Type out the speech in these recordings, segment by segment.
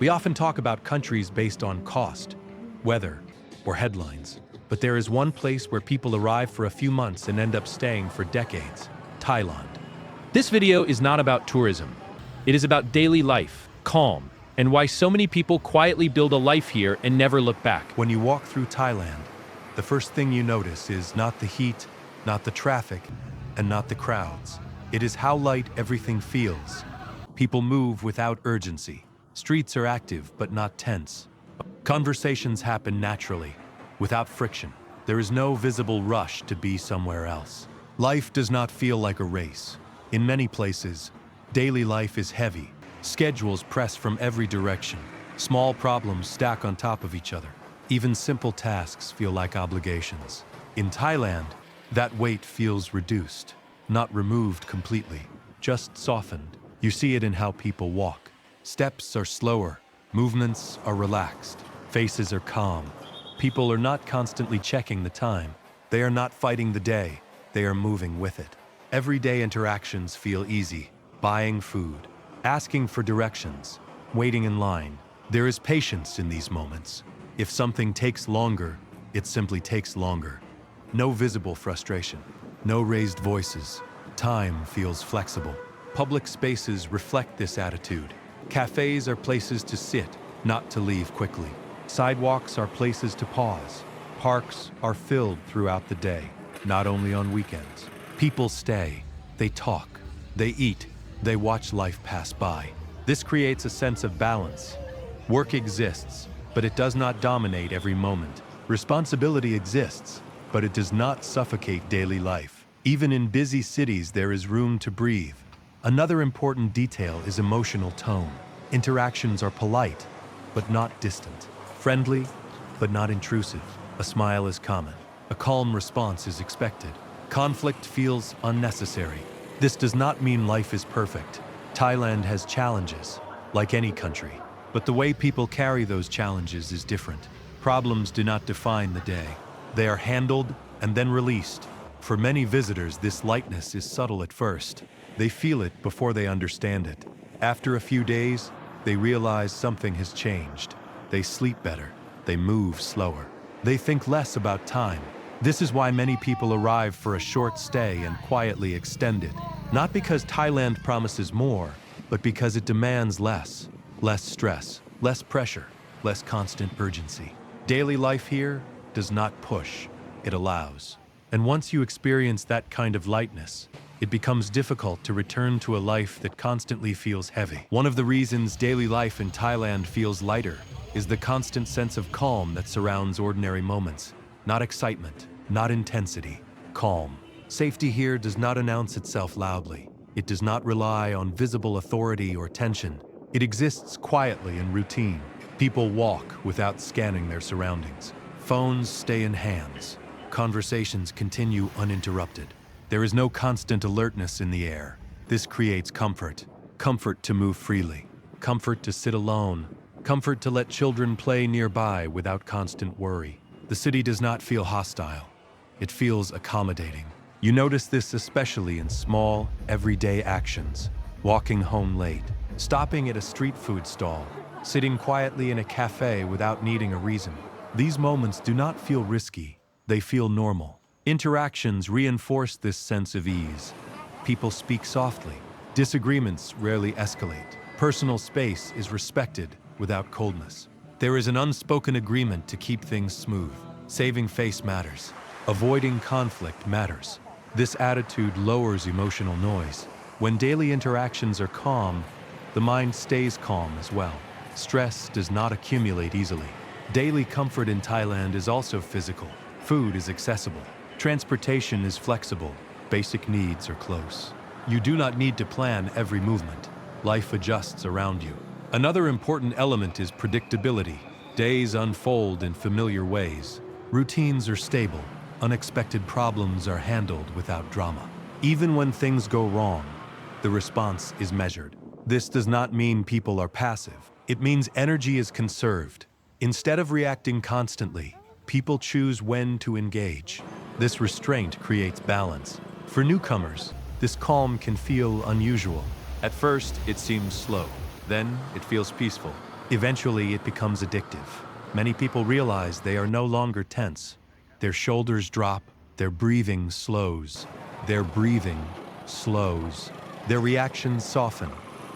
We often talk about countries based on cost, weather, or headlines. But there is one place where people arrive for a few months and end up staying for decades: Thailand. This video is not about tourism. It is about daily life, calm, and why so many people quietly build a life here and never look back. When you walk through Thailand, the first thing you notice is not the heat, not the traffic, and not the crowds. It is how light everything feels. People move without urgency. Streets are active but not tense. Conversations happen naturally, without friction. There is no visible rush to be somewhere else. Life does not feel like a race. In many places, daily life is heavy. Schedules press from every direction. Small problems stack on top of each other. Even simple tasks feel like obligations. In Thailand, that weight feels reduced, not removed completely, just softened. You see it in how people walk. Steps are slower, movements are relaxed, faces are calm. People are not constantly checking the time. They are not fighting the day, they are moving with it. Everyday interactions feel easy. Buying food, asking for directions, waiting in line. There is patience in these moments. If something takes longer, it simply takes longer. No visible frustration, no raised voices. Time feels flexible. Public spaces reflect this attitude. Cafes are places to sit, not to leave quickly. Sidewalks are places to pause. Parks are filled throughout the day, not only on weekends. People stay, they talk, they eat, they watch life pass by. This creates a sense of balance. Work exists, but it does not dominate every moment. Responsibility exists, but it does not suffocate daily life. Even in busy cities, there is room to breathe. Another important detail is emotional tone. Interactions are polite, but not distant. Friendly, but not intrusive. A smile is common. A calm response is expected. Conflict feels unnecessary. This does not mean life is perfect. Thailand has challenges, like any country. But the way people carry those challenges is different. Problems do not define the day. They are handled and then released. For many visitors, this lightness is subtle at first. They feel it before they understand it. After a few days, they realize something has changed. They sleep better. They move slower. They think less about time. This is why many people arrive for a short stay and quietly extend it. Not because Thailand promises more, but because it demands less. Less stress, less pressure, less constant urgency. Daily life here does not push, it allows. And once you experience that kind of lightness, it becomes difficult to return to a life that constantly feels heavy. One of the reasons daily life in Thailand feels lighter is the constant sense of calm that surrounds ordinary moments. Not excitement, not intensity, calm. Safety here does not announce itself loudly. It does not rely on visible authority or tension. It exists quietly in routine. People walk without scanning their surroundings. Phones stay in hands. Conversations continue uninterrupted. There is no constant alertness in the air. This creates comfort. Comfort to move freely. Comfort to sit alone. Comfort to let children play nearby without constant worry. The city does not feel hostile. It feels accommodating. You notice this especially in small, everyday actions. Walking home late, stopping at a street food stall, sitting quietly in a cafe without needing a reason. These moments do not feel risky. They feel normal. Interactions reinforce this sense of ease. People speak softly. Disagreements rarely escalate. Personal space is respected without coldness. There is an unspoken agreement to keep things smooth. Saving face matters. Avoiding conflict matters. This attitude lowers emotional noise. When daily interactions are calm, the mind stays calm as well. Stress does not accumulate easily. Daily comfort in Thailand is also physical. Food is accessible. Transportation is flexible. Basic needs are close. You do not need to plan every movement. Life adjusts around you. Another important element is predictability. Days unfold in familiar ways. Routines are stable. Unexpected problems are handled without drama. Even when things go wrong, the response is measured. This does not mean people are passive. It means energy is conserved. Instead of reacting constantly, people choose when to engage. This restraint creates balance. For newcomers, this calm can feel unusual. At first, it seems slow. Then, it feels peaceful. Eventually, it becomes addictive. Many people realize they are no longer tense. Their shoulders drop, their breathing slows. Their breathing slows. Their reactions soften.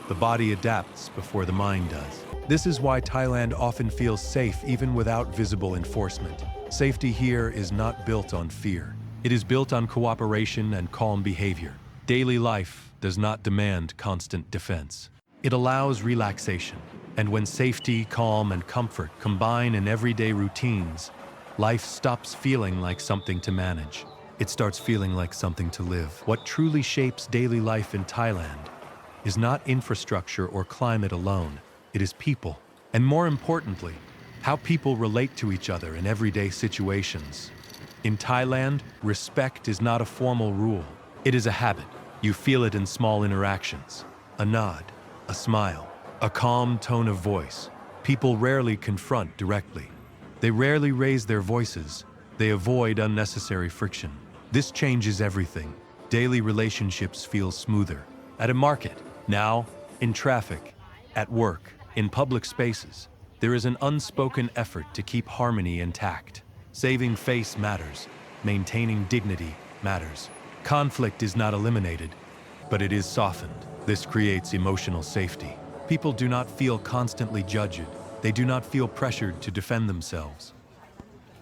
The body adapts before the mind does. This is why Thailand often feels safe even without visible enforcement. Safety here is not built on fear. It is built on cooperation and calm behavior. Daily life does not demand constant defense. It allows relaxation. And when safety, calm, and comfort combine in everyday routines, life stops feeling like something to manage. It starts feeling like something to live. What truly shapes daily life in Thailand is not infrastructure or climate alone. It is people. And more importantly, how people relate to each other in everyday situations. In Thailand, respect is not a formal rule. It is a habit. You feel it in small interactions. A nod, a smile, a calm tone of voice. People rarely confront directly. They rarely raise their voices. They avoid unnecessary friction. This changes everything. Daily relationships feel smoother. At a market, now, in traffic, at work, in public spaces, there is an unspoken effort to keep harmony intact. Saving face matters. Maintaining dignity matters. Conflict is not eliminated, but it is softened. This creates emotional safety. People do not feel constantly judged. They do not feel pressured to defend themselves.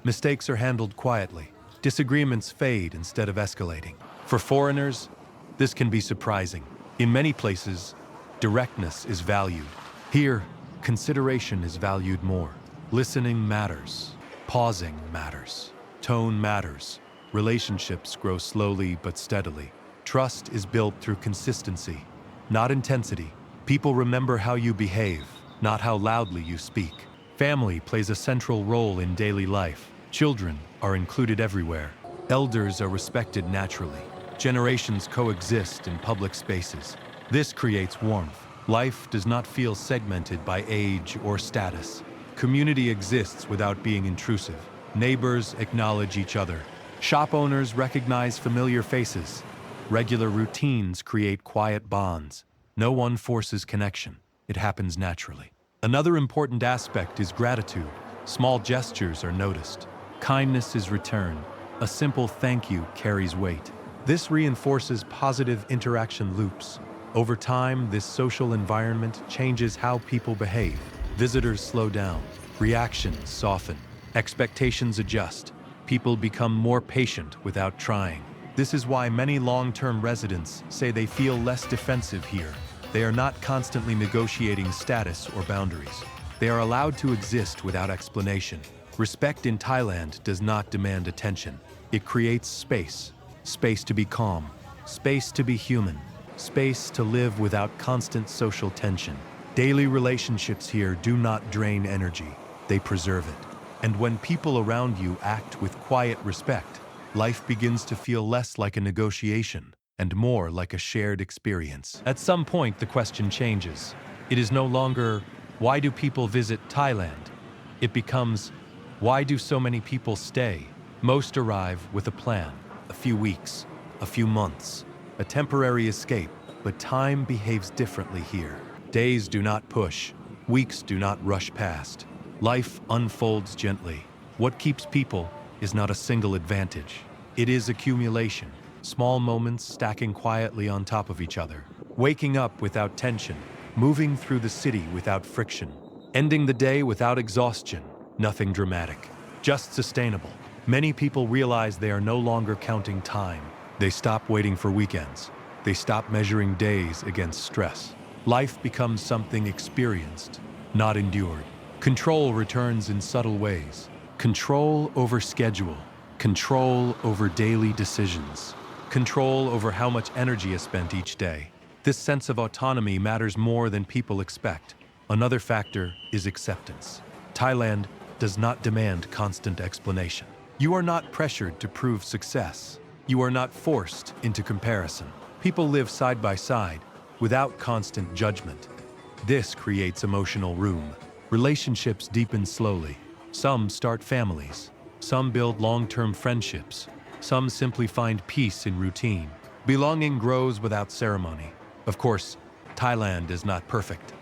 Mistakes are handled quietly. Disagreements fade instead of escalating. For foreigners, this can be surprising. In many places, directness is valued. Here, consideration is valued more. Listening matters. Pausing matters. Tone matters. Relationships grow slowly but steadily. Trust is built through consistency, not intensity. People remember how you behave, not how loudly you speak. Family plays a central role in daily life. Children are included everywhere. Elders are respected naturally. Generations coexist in public spaces. This creates warmth. Life does not feel segmented by age or status. Community exists without being intrusive. Neighbors acknowledge each other. Shop owners recognize familiar faces. Regular routines create quiet bonds. No one forces connection. It happens naturally. Another important aspect is gratitude. Small gestures are noticed. Kindness is returned. A simple thank you carries weight. This reinforces positive interaction loops. Over time, this social environment changes how people behave. Visitors slow down. Reactions soften. Expectations adjust. People become more patient without trying. This is why many long-term residents say they feel less defensive here. They are not constantly negotiating status or boundaries. They are allowed to exist without explanation. Respect in Thailand does not demand attention. It creates space. Space to be calm. Space to be human. Space to live without constant social tension. Daily relationships here do not drain energy. They preserve it. And when people around you act with quiet respect, life begins to feel less like a negotiation and more like a shared experience. At some point, the question changes. It is no longer, why do people visit Thailand? It becomes, why do so many people stay? Most arrive with a plan, a few weeks, a few months, a temporary escape, but time behaves differently here. Days do not push, weeks do not rush past. Life unfolds gently. What keeps people is not a single advantage. It is accumulation, small moments stacking quietly on top of each other. Waking up without tension, moving through the city without friction, ending the day without exhaustion. Nothing dramatic, just sustainable. Many people realize they are no longer counting time. They stop waiting for weekends. They stop measuring days against stress. Life becomes something experienced, not endured. Control returns in subtle ways. Control over schedule. Control over daily decisions. Control over how much energy is spent each day. This sense of autonomy matters more than people expect. Another factor is acceptance. Thailand does not demand constant explanation. You are not pressured to prove success. You are not forced into comparison. People live side by side without constant judgment. This creates emotional room. Relationships deepen slowly. Some start families. Some build long-term friendships. Some simply find peace in routine. Belonging grows without ceremony. Of course, Thailand is not perfect.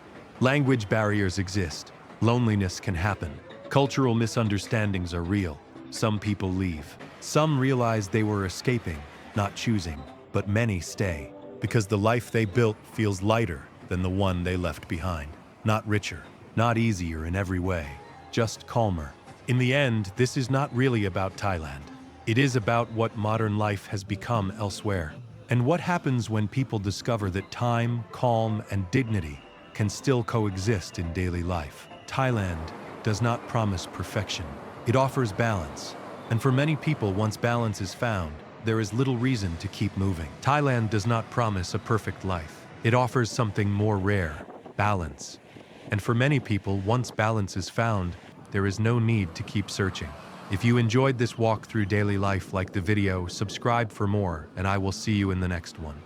Language barriers exist. Loneliness can happen. Cultural misunderstandings are real. Some people leave. Some realize they were escaping, not choosing. But many stay, because the life they built feels lighter than the one they left behind. Not richer, not easier in every way, just calmer. In the end, this is not really about Thailand. It is about what modern life has become elsewhere. And what happens when people discover that time, calm, and dignity can still coexist in daily life. Thailand does not promise perfection. It offers balance. And for many people, once balance is found, there is little reason to keep moving. Thailand does not promise a perfect life. It offers something more rare, balance. And for many people, once balance is found, there is no need to keep searching. If you enjoyed this walk through daily life like the video, subscribe for more, and I will see you in the next one.